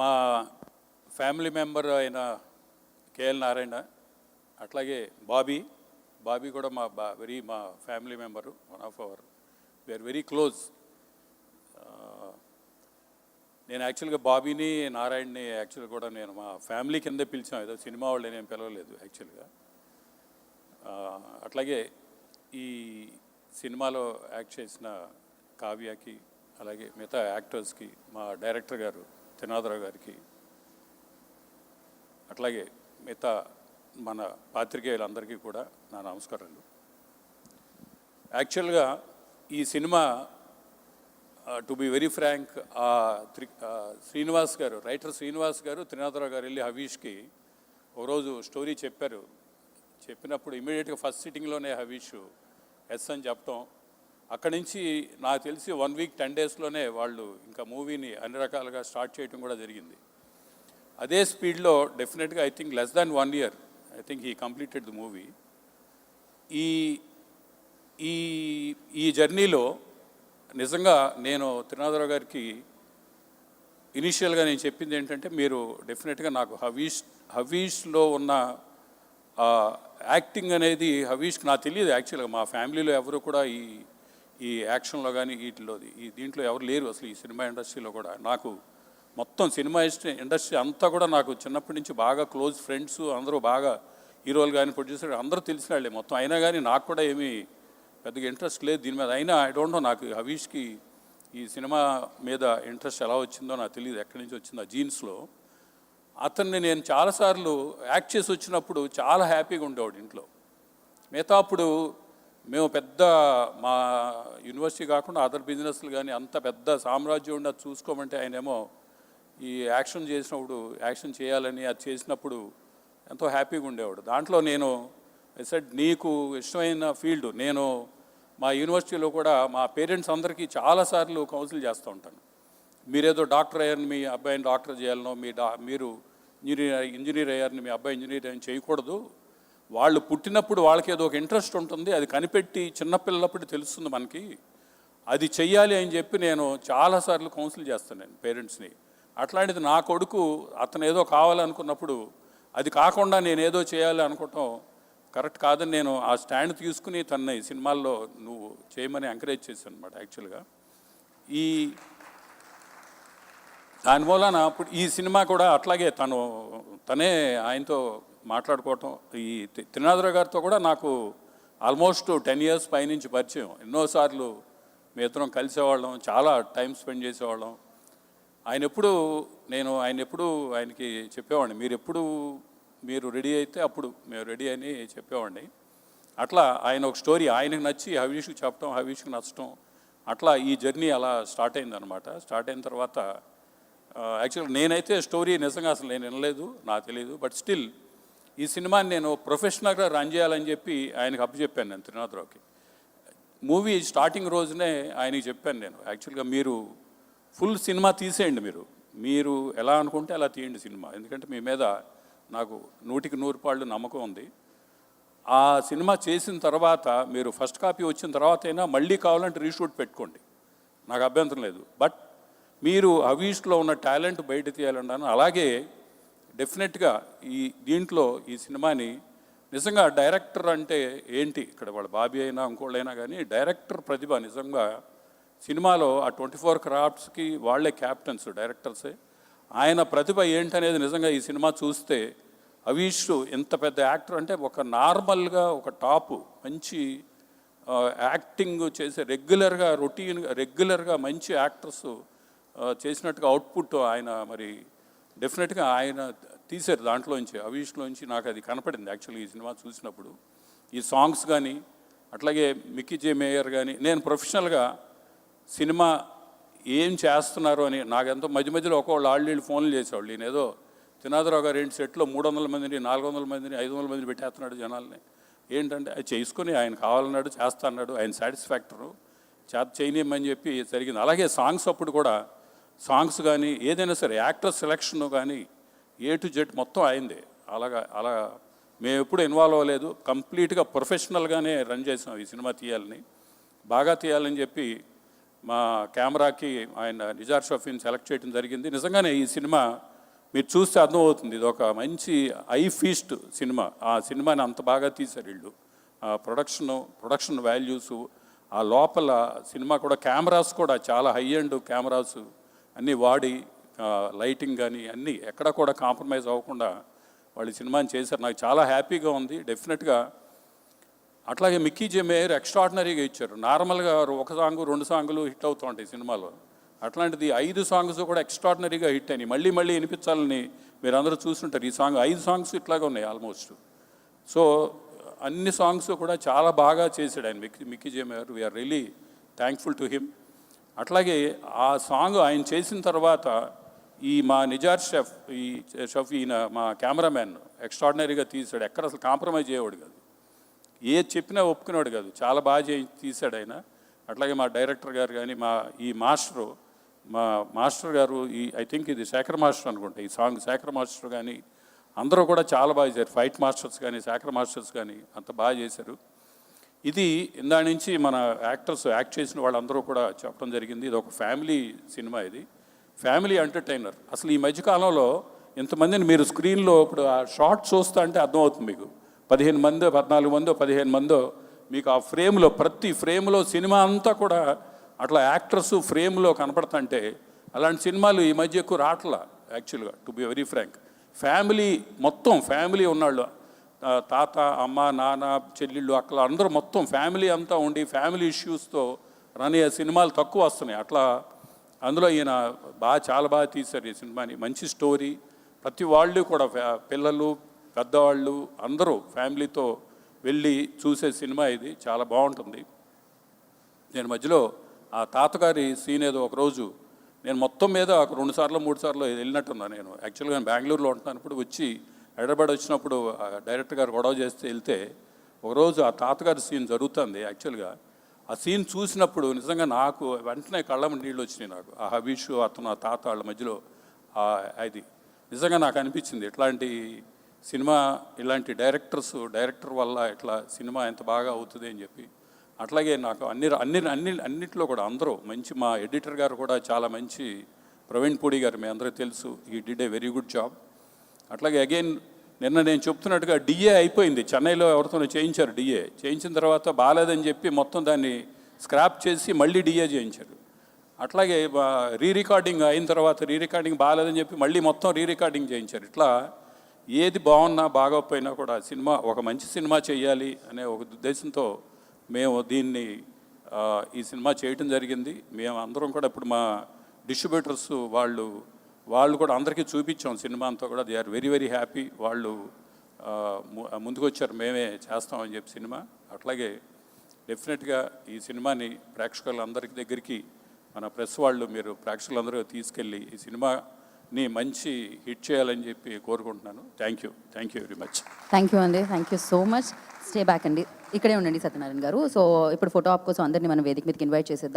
మా family member అయిన కేఎల్ నారాయణ, అట్లాగే బాబీ కూడా మా మా family member, one of our, we are very close. నేను యాక్చువల్గా బాబీని నారాయణని యాక్చువల్గా కూడా నేను మా ఫ్యామిలీ కిందే పిలిచాను, ఏదో సినిమా వాళ్ళు నేను పిలవలేదు యాక్చువల్గా. అట్లాగే ఈ సినిమాలో యాక్ట్ చేసిన కావ్యకి, అలాగే మిగతా యాక్టర్స్కి, మా డైరెక్టర్ గారు త్రినాథరావు గారికి, అట్లాగే మిగతా మన పాత్రికేయులందరికీ కూడా నా నమస్కారాలు. యాక్చువల్గా ఈ cinema to be very frank, Srinivas garu, writer Srinivas గారు, త్రినాథరావు గారు వెళ్ళి హవీష్కి ఒకరోజు స్టోరీ చెప్పినప్పుడు ఇమీడియట్గా ఫస్ట్ సిట్టింగ్లోనే హవీష్ ఎస్ అని చెప్పటం, అక్కడి నుంచి నాకు తెలిసి 1 వీక్ 10 డేస్లోనే వాళ్ళు ఇంకా మూవీని అన్ని రకాలుగా స్టార్ట్ చేయడం కూడా జరిగింది. అదే స్పీడ్లో డెఫినెట్గా I think less than 1 year I think he completed the movie. ఈ జర్నీలో నిజంగా నేను త్రినాథరావు గారికి ఇనీషియల్గా నేను చెప్పింది ఏంటంటే, మీరు డెఫినెట్గా నాకు హవీష్లో ఉన్న యాక్టింగ్ అనేది హవీష్కి నాకు తెలియదు యాక్చువల్గా. మా ఫ్యామిలీలో ఎవరు కూడా ఈ యాక్షన్లో కానీ దీంట్లో ఎవరు లేరు అసలు. ఈ సినిమా ఇండస్ట్రీలో కూడా నాకు మొత్తం సినిమా ఇండస్ట్రీ అంతా కూడా నాకు చిన్నప్పటి నుంచి బాగా క్లోజ్ ఫ్రెండ్స్, అందరూ బాగా హీరోలు కానీ ప్రొడ్యూసర్ అందరూ తెలిసిన వాళ్ళే మొత్తం. అయినా కానీ నాకు కూడా ఏమీ పెద్దగా ఇంట్రెస్ట్ లేదు దీని మీద. అయినా ఐ డోంట్ నో, నాకు హవీష్కి ఈ సినిమా మీద ఇంట్రెస్ట్ ఎలా వచ్చిందో నాకు తెలియదు, ఎక్కడి నుంచి వచ్చిందో జీన్స్లో. అతన్ని నేను చాలాసార్లు యాక్ట్ చేసి వచ్చినప్పుడు చాలా హ్యాపీగా ఉండేవాడు ఇంట్లో. మిగతా అప్పుడు మేము పెద్ద మా యూనివర్సిటీ కాకుండా అదర్ బిజినెస్లు కానీ అంత పెద్ద సామ్రాజ్యం ఉండి అది చూసుకోమంటే, ఆయనేమో ఈ యాక్షన్ చేయాలని అది చేసినప్పుడు ఎంతో హ్యాపీగా ఉండేవాడు. దాంట్లో నేను సెడ్, నీకు ఇష్టమైన ఫీల్డ్, నేను మా యూనివర్సిటీలో కూడా మా పేరెంట్స్ అందరికీ చాలాసార్లు కౌన్సిల్ చేస్తూ ఉంటాను. మీరేదో డాక్టర్ అయ్యారని మీ అబ్బాయిని డాక్టర్ చేయాలనో, మీరు ఇంజనీర్ అయ్యారని మీ అబ్బాయి ఇంజనీర్ అని చేయకూడదు. వాళ్ళు పుట్టినప్పుడు వాళ్ళకి ఏదో ఒక ఇంట్రెస్ట్ ఉంటుంది, అది కనిపెట్టి చిన్నపిల్లలప్పుడు తెలుస్తుంది మనకి, అది చెయ్యాలి అని చెప్పి నేను చాలాసార్లు కౌన్సిల్ చేస్తాను నేను పేరెంట్స్ని. అట్లాంటిది నా కొడుకు అతను ఏదో కావాలనుకున్నప్పుడు అది కాకుండా నేనేదో చేయాలి అనుకోవటం కరెక్ట్ కాదని నేను ఆ స్టాండ్ తీసుకుని తన సినిమాల్లో నువ్వు చేయమని ఎంకరేజ్ చేశాను అనమాట యాక్చువల్గా. దానివల్ల ఇప్పుడు ఈ సినిమా కూడా అట్లాగే తనే ఆయనతో మాట్లాడుకోవటం. ఈ త్రినాథరావు గారితో కూడా నాకు ఆల్మోస్ట్ 10 years పైనుంచి పరిచయం. ఎన్నోసార్లు మీ ఇద్దరం కలిసేవాళ్ళం, చాలా టైం స్పెండ్ చేసేవాళ్ళం. ఆయనకి చెప్పేవాడిని, మీరు రెడీ అయితే అప్పుడు మేము రెడీ అని చెప్పేవాడిని. అట్లా ఆయన ఒక స్టోరీ ఆయనకు నచ్చి హవీష్కి చెప్పడం, హవీష్కి నచ్చటం, అట్లా ఈ జర్నీ అలా స్టార్ట్ అయిందనమాట. స్టార్ట్ అయిన తర్వాత యాక్చువల్గా నేనైతే స్టోరీ నిజంగా అసలు నేను వినలేదు, నాకు తెలియదు. బట్ స్టిల్ ఈ సినిమాని నేను ప్రొఫెషనల్గా రన్ చేయాలని చెప్పి ఆయనకు అప్పచెప్పాను నేను త్రినాథరావుకి. మూవీ స్టార్టింగ్ రోజునే ఆయనకి చెప్పాను నేను, యాక్చువల్గా మీరు ఫుల్ సినిమా తీసేయండి, మీరు ఎలా అనుకుంటే అలా తీయండి సినిమా, ఎందుకంటే మీ మీద నాకు 100కి 100 నమ్మకం ఉంది. ఆ సినిమా చేసిన తర్వాత మీరు ఫస్ట్ కాపీ వచ్చిన తర్వాత అయినా మళ్ళీ కావాలంటే రీషూట్ పెట్టుకోండి, నాకు అభ్యంతరం లేదు. బట్ మీరు హవీష్లో ఉన్న టాలెంట్ బయట తీయాలన్నాను. అలాగే డెఫినెట్గా దీంట్లో ఈ సినిమాని నిజంగా డైరెక్టర్ అంటే ఏంటి, ఇక్కడ వాళ్ళ బాబీ అయినా ఇంకోళ్ళైనా కానీ డైరెక్టర్ ప్రతిభ నిజంగా సినిమాలో ఆ 24 క్రాఫ్ట్స్కి వాళ్ళే క్యాప్టెన్స్, డైరెక్టర్సే. ఆయన ప్రతిభ ఏంటనేది నిజంగా ఈ సినిమా చూస్తే, హవీష్ ఎంత పెద్ద యాక్టర్ అంటే ఒక నార్మల్గా ఒక టాపు మంచి యాక్టింగ్ చేసే రెగ్యులర్గా మంచి యాక్టర్స్ చేసినట్టుగా అవుట్పుట్ ఆయన మరి డెఫినెట్గా ఆయన తీశారు దాంట్లోంచి, హవీష్లోంచి. నాకు అది కనపడింది యాక్చువల్లీ ఈ సినిమా చూసినప్పుడు. ఈ సాంగ్స్ కానీ, అట్లాగే మిక్కీ జే మేయర్ కానీ, నేను ప్రొఫెషనల్గా సినిమా ఏం చేస్తున్నారు అని నాకెంతో మధ్యలో వాళ్ళు ఫోన్లు చేసేవాళ్ళు. నేను ఏదో త్రినాథరావు గారు ఏంటి సెట్లో 300 మందిని 400 మందిని 500 మందిని పెట్టేస్తున్నాడు జనాల్ని, ఏంటంటే అది చేసుకుని ఆయన కావాలన్నాడు, చేస్తా అన్నాడు, ఆయన సాటిస్ఫాక్టరు చేయనియమని చెప్పి జరిగింది. అలాగే సాంగ్స్ అప్పుడు కూడా సాంగ్స్ కానీ ఏదైనా సరే యాక్టర్ సెలెక్షన్ కానీ A to Z మొత్తం అయిందే. అలా మేము ఎప్పుడు ఇన్వాల్వ్ అవ్వలేదు, కంప్లీట్గా ప్రొఫెషనల్గానే రన్ చేసాం ఈ సినిమా బాగా తీయాలని చెప్పి మా కెమెరాకి ఆయన నిజార్ షఫీని సెలెక్ట్ చేయడం జరిగింది. నిజంగానే ఈ సినిమా మీరు చూస్తే అర్థమవుతుంది, ఇది ఒక మంచి ఐ ఫీస్ట్ సినిమా. ఆ సినిమాని అంత బాగా తీశారు వీళ్ళు. ప్రొడక్షన్ వాల్యూసు, ఆ లోపల సినిమా కూడా కెమెరాస్ కూడా చాలా హై ఎండ్ కెమెరాస్ అన్నీ వాడి, లైటింగ్ కానీ అన్నీ ఎక్కడ కూడా కాంప్రమైజ్ అవ్వకుండా వాళ్ళు సినిమాని చేశారు. నాకు చాలా హ్యాపీగా ఉంది. డెఫినెట్గా అట్లాగే మిక్కీ జే మేయర్ ఎక్స్ట్రాడినరీగా ఇచ్చారు. నార్మల్గా ఒక సాంగు 2 సాంగులు హిట్ అవుతూ ఉంటాయి సినిమాలో, అట్లాంటిది 5 సాంగ్స్ కూడా ఎక్స్ట్రాడినరీగా హిట్ అయినాయి. మళ్ళీ మళ్ళీ వినిపించాలని మీరు అందరూ చూస్తుంటారు. ఈ సాంగ్ 5 సాంగ్స్ ఇట్లాగే ఉన్నాయి ఆల్మోస్ట్. సో అన్ని సాంగ్స్ కూడా చాలా బాగా చేశాడు ఆయన Mickey J Meyer. We are really thankful to him. అట్లాగే ఆ సాంగ్ ఆయన చేసిన తర్వాత ఈ మా నిజార్ షఫ్ ఈయన మా కెమెరామ్యాన్ ఎక్స్ట్రాడినరీగా తీశాడు. ఎక్కడ అసలు కాంప్రమైజ్ అయ్యేవాడు కాదు, ఏది చెప్పినా ఒప్పుకునేవాడు కాదు. చాలా బాగా తీశాడు ఆయన. అట్లాగే మా డైరెక్టర్ గారు కానీ, మా మాస్టర్ గారు, ఐ థింక్ ఇది శేఖర్ మాస్టర్ అనుకుంటా, ఈ సాంగ్ శేఖర్ మాస్టర్ కానీ అందరూ కూడా చాలా బాగా చేశారు. ఫైట్ మాస్టర్స్ కానీ, శేఖర్ మాస్టర్స్ కానీ అంత బాగా చేశారు. ఇది ఇందా నుంచి మన యాక్టర్స్ యాక్ట్ చేసిన వాళ్ళందరూ కూడా చెప్పడం జరిగింది, ఇది ఒక ఫ్యామిలీ సినిమా, ఇది ఫ్యామిలీ ఎంటర్టైనర్. అసలు ఈ మధ్యకాలంలో ఇంతమందిని మీరు స్క్రీన్లో ఇప్పుడు ఆ షార్ట్ చూస్తా అంటే అర్థమవుతుంది మీకు. 15 మందో 14 మందో 15 మందో మీకు ఆ ఫ్రేమ్లో, ప్రతి ఫ్రేమ్లో సినిమా అంతా కూడా అట్లా యాక్టర్స్ ఫ్రేమ్లో కనపడుతుంటే, అలాంటి సినిమాలు ఈ మధ్య ఎక్కువ రావట్లా యాక్చువల్గా, to be very frank. Family మొత్తం ఫ్యామిలీ ఉన్నాళ్ళు, తాత అమ్మ నాన్న చెల్లెళ్ళు అక్కలు అందరూ మొత్తం ఫ్యామిలీ అంతా ఉండి ఫ్యామిలీ ఇష్యూస్తో రన్ అయ్యే సినిమాలు తక్కువ వస్తున్నాయి. అట్లా అందులో ఈయన చాలా బాగా తీశారు ఈ సినిమాని. మంచి స్టోరీ, ప్రతి వాళ్ళు కూడా పిల్లలు పెద్దవాళ్ళు అందరూ ఫ్యామిలీతో వెళ్ళి చూసే సినిమా ఇది. చాలా బాగుంటుంది. నేను మధ్యలో ఆ తాతగారి సీన్ ఏదో ఒకరోజు నేను మొత్తం మీద ఒక 2 సార్లు 3 సార్లు వెళ్ళినట్టున్నా. నేను యాక్చువల్గా నేను బెంగళూరులో ఉంటున్నప్పుడు వచ్చి హైదరాబాద్ వచ్చినప్పుడు డైరెక్టర్ గారు గొడవ చేస్తే వెళ్తే ఒకరోజు ఆ తాతగారి సీన్ జరుగుతుంది. యాక్చువల్గా ఆ సీన్ చూసినప్పుడు నిజంగా నాకు వెంటనే కళ్ళ నీళ్ళు వచ్చినాయి. నాకు ఆ హబీషు అతను ఆ తాత వాళ్ళ మధ్యలో అది నిజంగా నాకు అనిపించింది, ఇట్లాంటి సినిమా ఇలాంటి డైరెక్టర్ వల్ల ఇట్లా సినిమా ఎంత బాగా అవుతుంది అని చెప్పి. అట్లాగే నాకు అన్నింటిలో కూడా అందరూ మంచి, మా ఎడిటర్ గారు కూడా చాలా మంచి, ప్రవీణ్ పూడి గారు మీ అందరికీ తెలుసు, ఈ did a very good job. అట్లాగే అగైన్ నిన్న నేను చెప్తున్నట్టుగా డిఏ అయిపోయింది, చెన్నైలో ఎవరితోనో చేయించారు. డిఏ చేయించిన తర్వాత బాగాలేదని చెప్పి మొత్తం దాన్ని స్క్రాప్ చేసి మళ్ళీ డిఏ చేయించారు. అట్లాగే రికార్డింగ్ అయిన తర్వాత రికార్డింగ్ బాగాలేదని చెప్పి మళ్ళీ మొత్తం రికార్డింగ్ చేయించారు. ఇట్లా ఏది బాగున్నా బాగోకపోయినా కూడా సినిమా ఒక మంచి సినిమా చేయాలి అనే ఒక ఉద్దేశంతో మేము దీన్ని ఈ సినిమా చేయటం జరిగింది. మేము అందరం కూడా ఇప్పుడు మా డిస్ట్రిబ్యూటర్స్ వాళ్ళు కూడా అందరికీ చూపించాం సినిమా అంతా కూడా. They are very very happy. వాళ్ళు ముందుకు వచ్చారు, మేమే చేస్తామని చెప్పి సినిమా. అట్లాగే డెఫినెట్గా ఈ సినిమాని ప్రేక్షకులందరి దగ్గరికి మన ప్రెస్ వాళ్ళు, మీరు ప్రేక్షకులందరూ తీసుకెళ్ళి ఈ సినిమాని మంచి హిట్ చేయాలని చెప్పి కోరుకుంటున్నాను. Thank you very much. Thank you అండి, thank you so much. Stay back అండి, ఇక్కడే ఉండండి సత్యనారాయణ గారు. సో ఇప్పుడు ఫోటో ఆప్ కోసం అందరినీ మనం వేదిక మీదకి ఇన్వైట్ చేసేద్దాం.